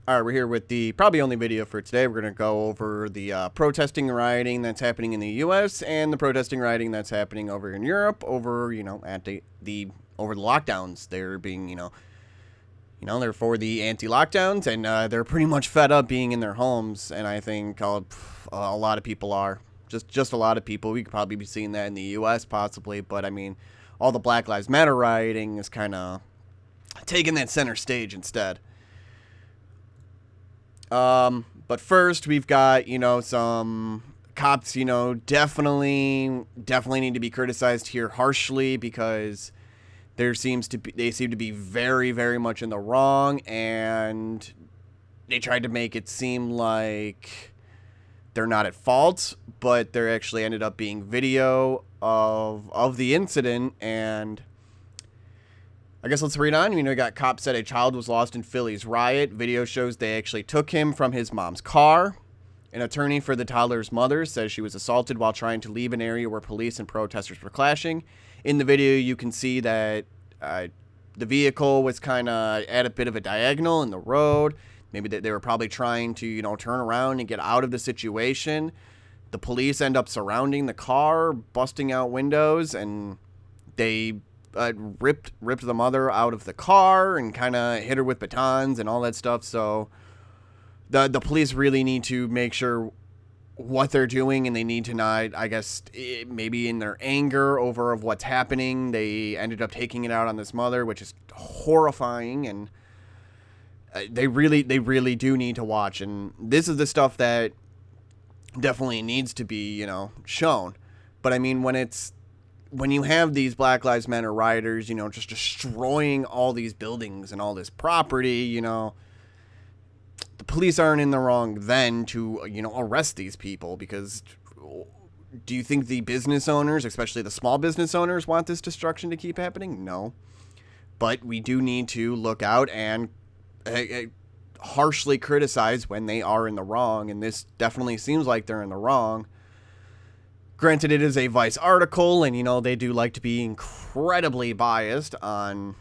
All right, we're here with the probably only video for today. We're going to go over the protesting and rioting that's happening in the U.S. and the protesting and rioting that's happening over in Europe over, over the lockdowns. They're being, they're for the anti-lockdowns, and they're pretty much fed up being in their homes. And I think a lot of people are just a lot of people. We could probably be seeing that in the U.S. possibly, but I mean, all the Black Lives Matter rioting is kind of taking that center stage instead. But first we've got, some cops, definitely need to be criticized here harshly because they seem to be very, very much in the wrong, and they tried to make it seem like they're not at fault, but there actually ended up being video of the incident. And I guess let's read on. You got cops said a child was lost in Philly's riot. Video shows they actually took him from his mom's car. An attorney for the toddler's mother says she was assaulted while trying to leave an area where police and protesters were clashing. In the video, you can see that the vehicle was kind of at a bit of a diagonal in the road. Maybe they were probably trying to, turn around and get out of the situation. The police end up surrounding the car, busting out windows, and they ripped the mother out of the car and kind of hit her with batons and all that stuff. So the police really need to make sure what they're doing, and they need to not, I guess, maybe in their anger over of what's happening, they ended up taking it out on this mother, which is horrifying. And they really do need to watch. And this is the stuff that definitely needs to be, shown. But I mean, when you have these Black Lives Matter rioters, just destroying all these buildings and all this property, the police aren't in the wrong then to, arrest these people, because do you think the business owners, especially the small business owners, want this destruction to keep happening? No. But we do need to look out and harshly criticize when they are in the wrong, and this definitely seems like they're in the wrong. Granted, it is a Vice article, and, they do like to be incredibly biased on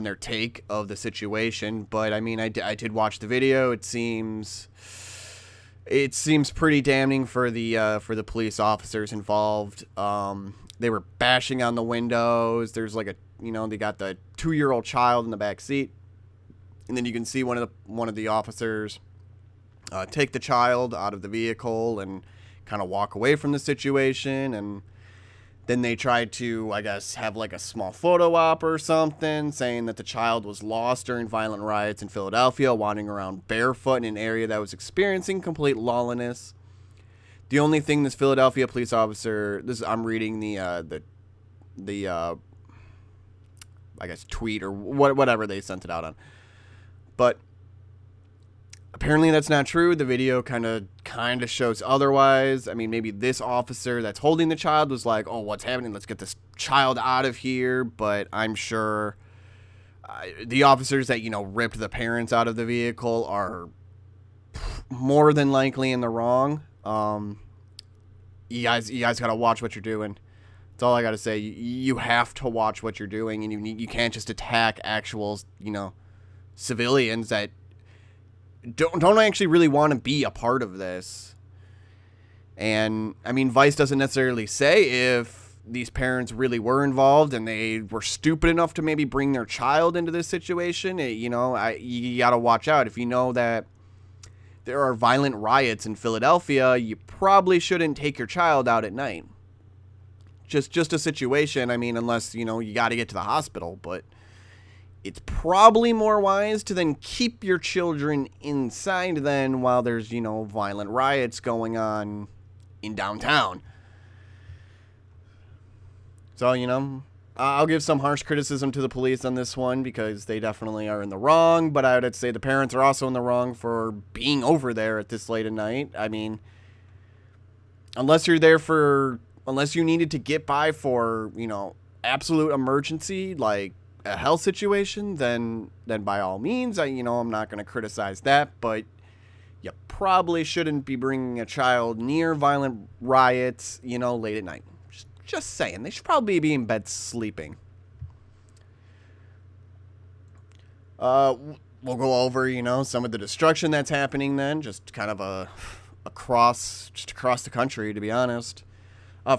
their take of the situation. But, I mean, I did watch the video. It seems pretty damning for the police officers involved. They were bashing on the windows. There's like they got the 2-year-old child in the back seat. And then you can see one of the officers take the child out of the vehicle and kind of walk away from the situation. And then they tried to, I guess, have like a small photo op or something, saying that the child was lost during violent riots in Philadelphia, wandering around barefoot in an area that was experiencing complete lawlessness. The only thing this Philadelphia police officer, I'm reading the I guess tweet or whatever they sent it out on, but apparently that's not true. The video kind of shows otherwise. I mean, maybe this officer that's holding the child was like, "Oh, what's happening? Let's get this child out of here." But I'm sure the officers that ripped the parents out of the vehicle are more than likely in the wrong. You guys gotta watch what you're doing. That's all I gotta say. You have to watch what you're doing, and you can't just attack actual civilians that don't actually really want to be a part of this. And I mean, Vice doesn't necessarily say if these parents really were involved and they were stupid enough to maybe bring their child into this situation. You gotta watch out. If you know that there are violent riots in Philadelphia, you probably shouldn't take your child out at night. Just a situation. I mean, unless you got to get to the hospital, but it's probably more wise to then keep your children inside then while there's, violent riots going on in downtown. So, I'll give some harsh criticism to the police on this one because they definitely are in the wrong, but I would say the parents are also in the wrong for being over there at this late at night. I mean, unless you needed to get by for, absolute emergency, like a health situation, then by all means, I'm not going to criticize that, but you probably shouldn't be bringing a child near violent riots, late at night. Just saying, they should probably be in bed sleeping. we'll go over, some of the destruction that's happening then, just kind of across the country, to be honest.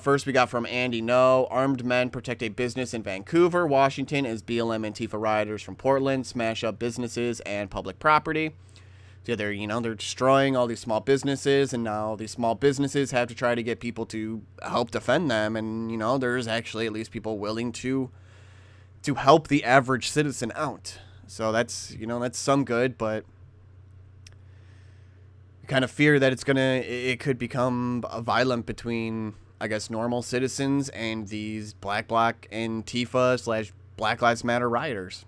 First, we got from Andy No. Armed men protect a business in Vancouver, Washington, as BLM Antifa rioters from Portland smash up businesses and public property. So they're destroying all these small businesses, and now these small businesses have to try to get people to help defend them. And, there's actually at least people willing to help the average citizen out. So that's some good, but you kind of fear that it could become violent between, I guess, normal citizens and these black Antifa / Black Lives Matter rioters.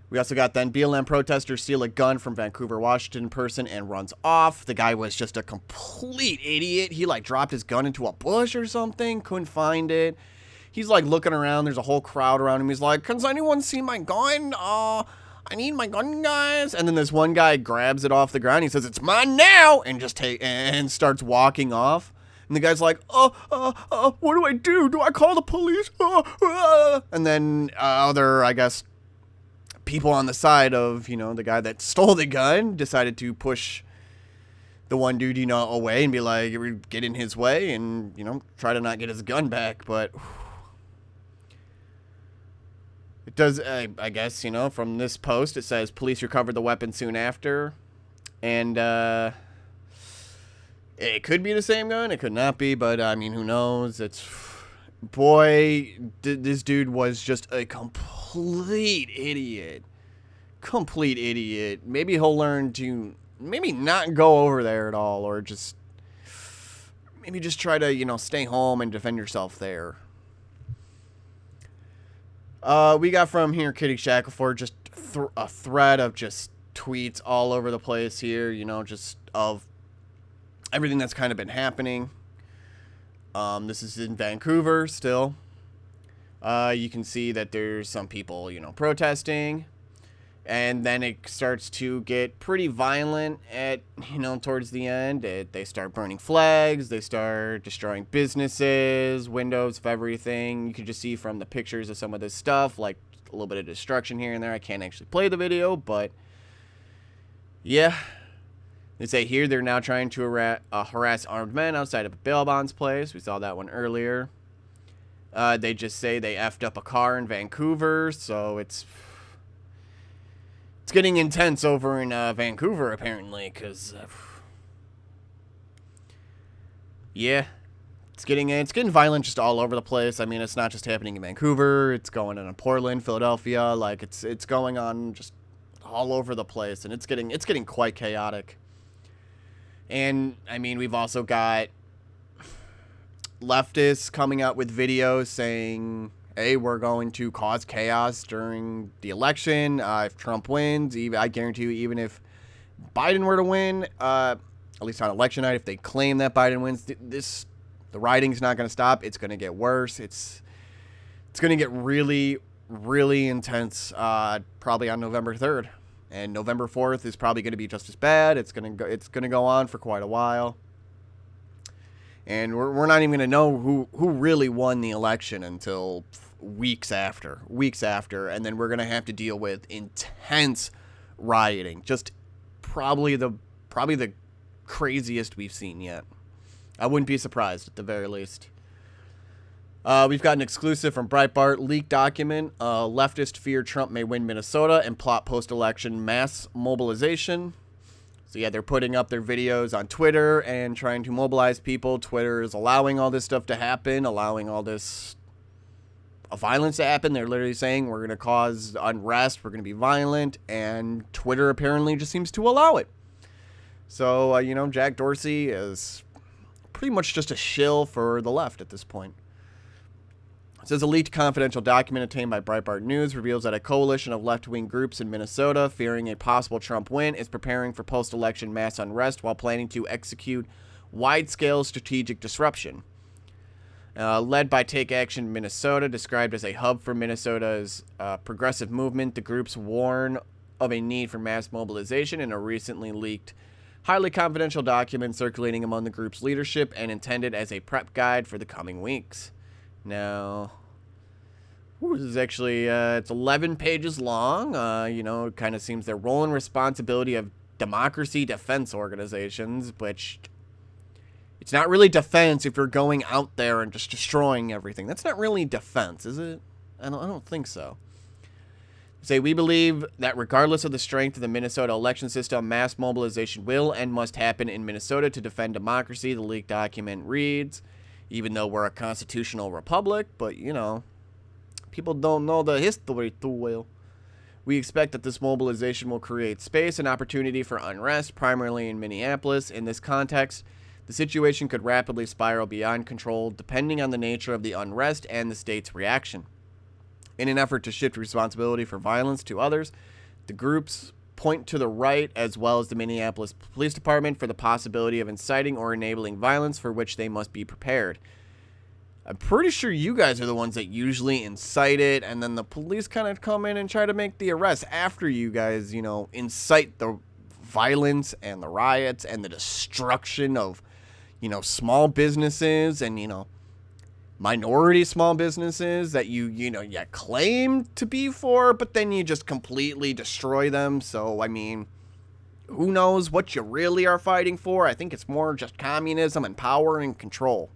We also got then BLM protesters steal a gun from Vancouver, Washington person and runs off. The guy was just a complete idiot. He dropped his gun into a bush or something, couldn't find it. He's looking around. There's a whole crowd around him. He's like, "Can anyone see my gun? I need my gun, guys." And then this one guy grabs it off the ground. He says, "It's mine now," and starts walking off. And the guy's like, what do I do? Do I call the police? And then other, I guess, people on the side of, the guy that stole the gun decided to push the one dude, away and be like, get in his way and, try to not get his gun back. But it does, I guess, from this post, it says police recovered the weapon soon after. And it could be the same gun. It could not be. But, who knows? This dude was just a complete idiot. Maybe he'll learn to maybe not go over there at all, or just try to, stay home and defend yourself there. We got from here Kitty Shackleford just a thread of just tweets all over the place here, just of everything that's kind of been happening. This is in Vancouver still. You can see that there's some people, protesting. And then it starts to get pretty violent towards the end. They start burning flags. They start destroying businesses, windows of everything. You can just see from the pictures of some of this stuff, a little bit of destruction here and there. I can't actually play the video, but yeah. They say here they're now trying to harass armed men outside of a bail bonds place. We saw that one earlier. They just say they effed up a car in Vancouver, so it's getting intense over in Vancouver, apparently, because yeah, it's getting violent just all over the place. It's not just happening in Vancouver; it's going on in Portland, Philadelphia. It's going on just all over the place, and it's getting quite chaotic. And we've also got leftists coming out with videos saying, hey, we're going to cause chaos during the election. If Trump wins, I guarantee you, even if Biden were to win, at least on election night, if they claim that Biden wins, the rioting's not going to stop. It's going to get worse. It's going to get really, really intense, probably on November 3rd. And November 4th is probably going to be just as bad. It's going to go on for quite a while. And we're not even going to know who really won the election until weeks after, and then we're going to have to deal with intense rioting. Just probably the craziest we've seen yet. I wouldn't be surprised at the very least. We've got an exclusive from Breitbart, leaked document. Leftists fear Trump may win Minnesota and plot post-election mass mobilization. So yeah, they're putting up their videos on Twitter and trying to mobilize people. Twitter is allowing all this stuff to happen, allowing all this violence to happen. They're literally saying we're going to cause unrest, we're going to be violent, and Twitter apparently just seems to allow it. So, Jack Dorsey is pretty much just a shill for the left at this point. It says a leaked confidential document obtained by Breitbart News reveals that a coalition of left-wing groups in Minnesota, fearing a possible Trump win, is preparing for post-election mass unrest while planning to execute wide-scale strategic disruption. Led by Take Action Minnesota, described as a hub for Minnesota's progressive movement, the groups warn of a need for mass mobilization in a recently leaked, highly confidential document circulating among the group's leadership and intended as a prep guide for the coming weeks. Now, This is actually, it's 11 pages long. It kind of seems their role and responsibility of democracy defense organizations, which it's not really defense if you're going out there and just destroying everything. That's not really defense, is it? I don't think so. Say, we believe that regardless of the strength of the Minnesota election system, mass mobilization will and must happen in Minnesota to defend democracy, the leaked document reads. Even though we're a constitutional republic, but, people don't know the history too well. We expect that this mobilization will create space and opportunity for unrest, primarily in Minneapolis. In this context, the situation could rapidly spiral beyond control, depending on the nature of the unrest and the state's reaction. In an effort to shift responsibility for violence to others, the groups point to the right, as well as the Minneapolis Police Department, for the possibility of inciting or enabling violence for which they must be prepared. I'm pretty sure you guys are the ones that usually incite it, and then the police kind of come in and try to make the arrest after you guys, incite the violence and the riots and the destruction of, small businesses and, minority small businesses that you claim to be for, but then you just completely destroy them. So, who knows what you really are fighting for? I think it's more just communism and power and control.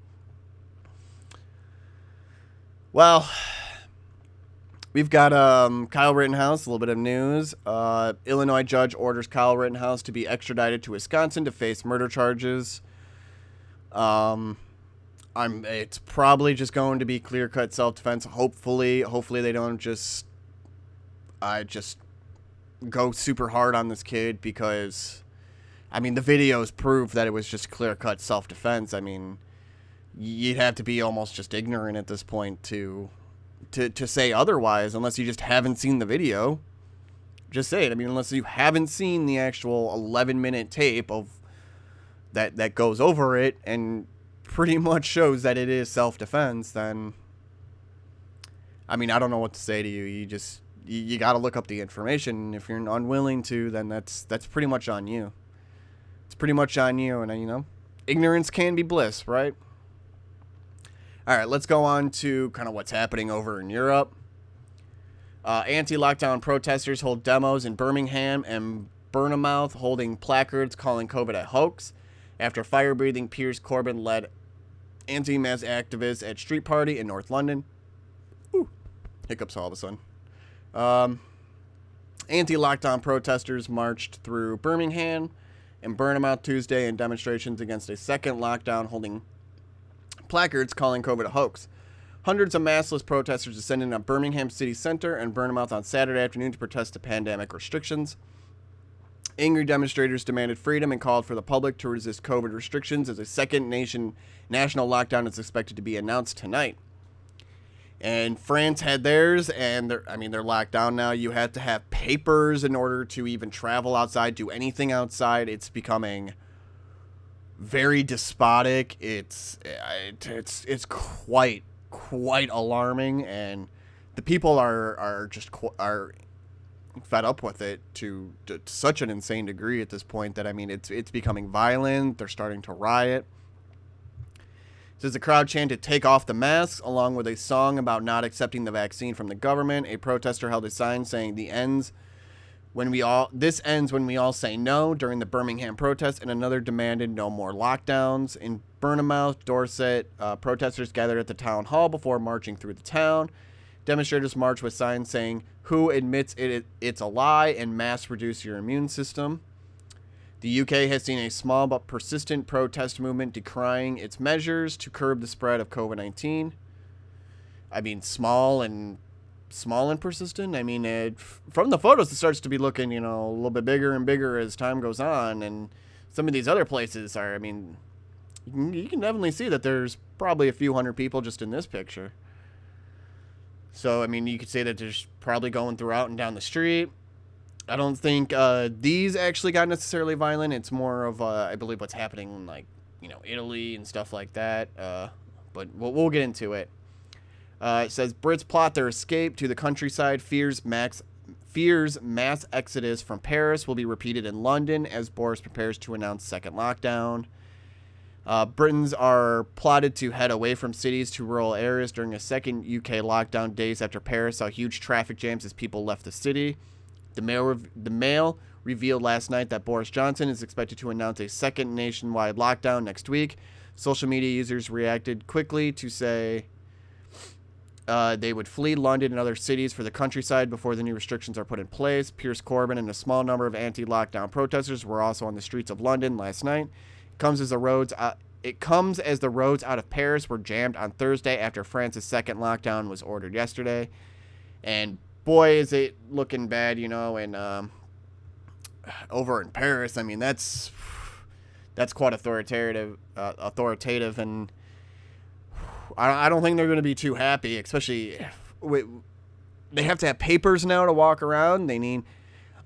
Well, we've got Kyle Rittenhouse, a little bit of news. Illinois judge orders Kyle Rittenhouse to be extradited to Wisconsin to face murder charges. It's probably just going to be clear-cut self-defense. Hopefully they don't just go super hard on this kid, because, the videos prove that it was just clear-cut self-defense. You'd have to be almost just ignorant at this point to say otherwise, unless you just haven't seen the video. Just say it. Unless you haven't seen the actual 11-minute tape of that goes over it and pretty much shows that it is self-defense, then I don't know what to say to you. You got to look up the information. If you're unwilling to, then that's pretty much on you. It's pretty much on you, and ignorance can be bliss, right? All right, let's go on to kind of what's happening over in Europe. Anti-lockdown protesters hold demos in Birmingham and Bournemouth, holding placards calling COVID a hoax after fire-breathing Piers Corbyn-led anti-mask activists at street party in North London. Ooh, hiccups all of a sudden. Anti-lockdown protesters marched through Birmingham and Bournemouth Tuesday in demonstrations against a second lockdown, holding placards calling COVID a hoax. Hundreds of maskless protesters descended on Birmingham city center and Bournemouth on Saturday afternoon to protest the pandemic restrictions. Angry demonstrators demanded freedom and called for the public to resist COVID restrictions as a second national lockdown is expected to be announced tonight. And France had theirs, and they're locked down now. You have to have papers in order to even travel outside, do anything outside. It's becoming very despotic. It's quite alarming, and the people are fed up with it to such an insane degree at this point that it's becoming violent. They're starting to riot. It says the crowd chanted "Take off the masks" along with a song about not accepting the vaccine from the government. A protester held a sign saying "This ends when we all say no" during the Birmingham protest, and another demanded no more lockdowns. In Bournemouth, Dorset, protesters gathered at the town hall before marching through the town. Demonstrators marched with signs saying "Who admits it's a lie" and "Masks reduce your immune system." The UK has seen a small but persistent protest movement decrying its measures to curb the spread of COVID-19. Small and persistent. From the photos, it starts to be looking, a little bit bigger and bigger as time goes on. And some of these other places are, you can definitely see that there's probably a few hundred people just in this picture. So, you could say that there's probably going throughout and down the street. I don't think these actually got necessarily violent. It's more of, I believe, what's happening in, Italy and stuff like that. But we'll get into it. It says Brits plot their escape to the countryside. Fears mass exodus from Paris will be repeated in London as Boris prepares to announce second lockdown. Britons are plotted to head away from cities to rural areas during a second UK lockdown days after Paris saw huge traffic jams as people left the city. The Mail revealed last night that Boris Johnson is expected to announce a second nationwide lockdown next week. Social media users reacted quickly to say they would flee London and other cities for the countryside before the new restrictions are put in place. Piers Corbyn and a small number of anti-lockdown protesters were also on the streets of London last night. It comes as the roads out of Paris were jammed on Thursday after France's second lockdown was ordered yesterday. And boy, is it looking bad, and over in Paris. I mean, that's quite authoritative, and I don't think they're going to be too happy, especially they have to have papers now to walk around.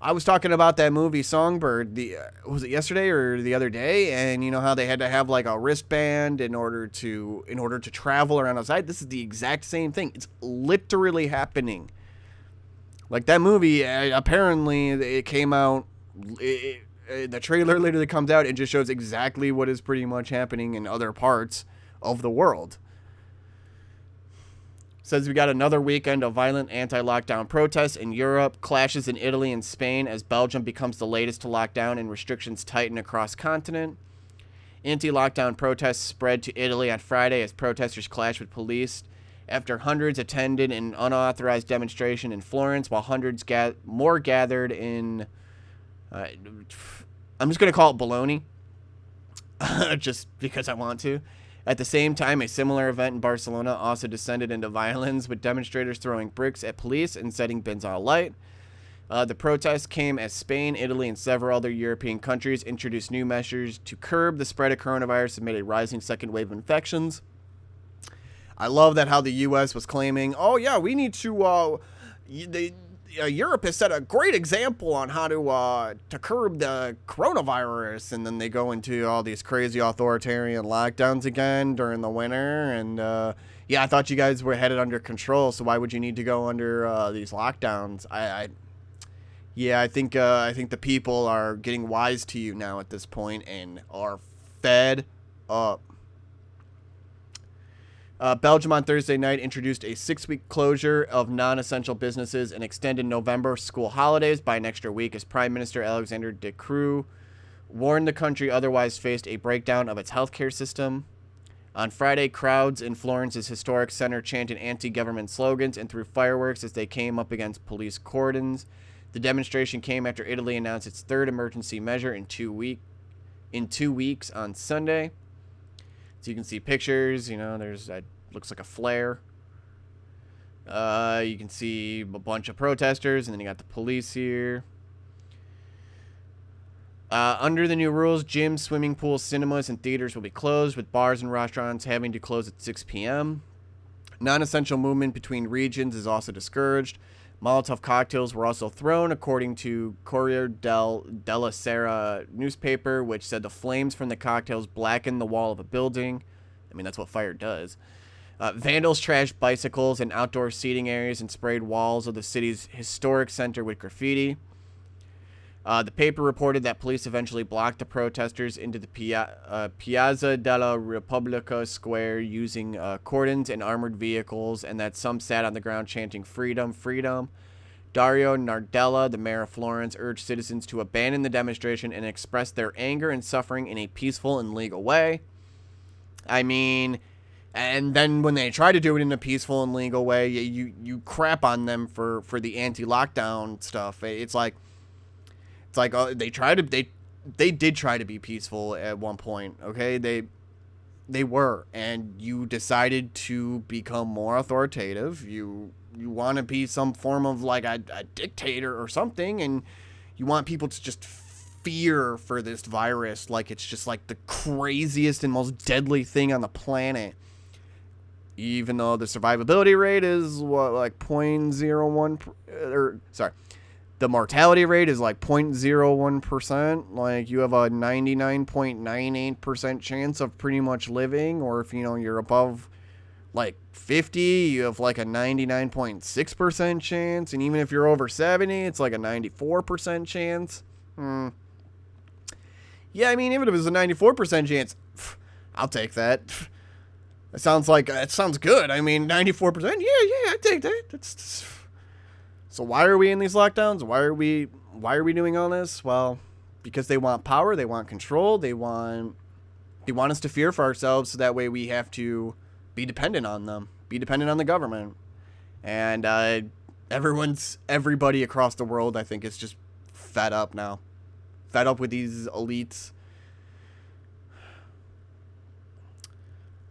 I was talking about that movie Songbird, was it yesterday or the other day, and you know how they had to have like a wristband in order to travel around outside. This is the exact same thing. It's literally happening. Like that movie, apparently it came out. The trailer literally comes out and just shows exactly what is pretty much happening in other parts of the world. Says we got another weekend of violent anti-lockdown protests in Europe, clashes in Italy and Spain as Belgium becomes the latest to lock down and restrictions tighten across continent. Anti-lockdown protests spread to Italy on Friday as protesters clashed with police after hundreds attended an unauthorized demonstration in Florence, while hundreds more gathered in... I'm just going to call it Bologna, just because I want to. At the same time, a similar event in Barcelona also descended into violence, with demonstrators throwing bricks at police and setting bins on alight. The protests came as Spain, Italy, and several other European countries introduced new measures to curb the spread of coronavirus amid a rising second wave of infections. I love that how the U.S. was claiming, oh yeah, we need to, Europe has set a great example on how to curb the coronavirus, and then they go into all these crazy authoritarian lockdowns again during the winter. And I thought you guys were headed under control, so why would you need to go under these lockdowns? I think the people are getting wise to you now at this point and are fed up. Belgium on Thursday night introduced a 6-week closure of non-essential businesses and extended November school holidays by an extra week as Prime Minister Alexander De Croo warned the country otherwise faced a breakdown of its healthcare system. On Friday, crowds in Florence's historic center chanted anti-government slogans and threw fireworks as they came up against police cordons. The demonstration came after Italy announced its third emergency measure in 2 weeks on Sunday. So you can see pictures, there's looks like a flare. You can see a bunch of protesters, and then you got the police here. Under the new rules, gyms, swimming pools, cinemas, and theaters will be closed, with bars and restaurants having to close at 6 p.m. Non-essential movement between regions is also discouraged. Molotov cocktails were also thrown, according to Corriere della Sera newspaper, which said the flames from the cocktails blackened the wall of a building. I mean, that's what fire does. Vandals trashed bicycles and outdoor seating areas and sprayed walls of the city's historic center with graffiti. The paper reported that police eventually blocked the protesters into the Piazza della Repubblica square using cordons and armored vehicles, and that some sat on the ground chanting "Freedom, freedom." Dario Nardella, the mayor of Florence, urged citizens to abandon the demonstration and express their anger and suffering in a peaceful and legal way. I mean, and then when they try to do it in a peaceful and legal way, you crap on them for the anti-lockdown stuff. It's like they did try to be peaceful at one point. Okay, they were, and you decided to become more authoritative. You want to be some form of like a dictator or something, and you want people to just fear for this virus like it's just like the craziest and most deadly thing on the planet, even though the survivability rate is like 0.01 or sorry, the mortality rate is like 0.01%. Like you have a 99.98% chance of pretty much living, or if you're above like 50, you have like a 99.6% chance, and even if you're over 70, it's like a 94% chance. Yeah, I mean, even if it was a 94% chance, I'll take that. It sounds good. I mean, 94%. Yeah, I take that. So why are we in these lockdowns? Why are we doing all this? Well, because they want power, they want control, they want us to fear for ourselves, so that way we have to be dependent on them, be dependent on the government. And everybody across the world, I think, is just fed up now. Fed up with these elites.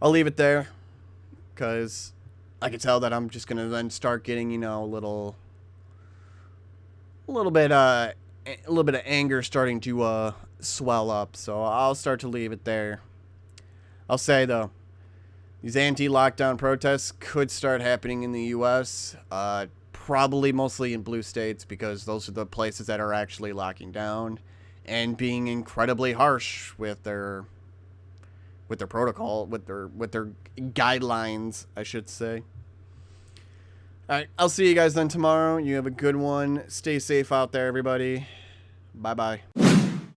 I'll leave it there, because I can tell that I'm just going to then start getting, a little bit of anger starting to swell up. So I'll start to leave it there. I'll say, though, these anti-lockdown protests could start happening in the U.S., probably mostly in blue states, because those are the places that are actually locking down and being incredibly harsh with their protocol, with their guidelines, I should say. All right, I'll see you guys then tomorrow. You have a good one. Stay safe out there, everybody. Bye-bye.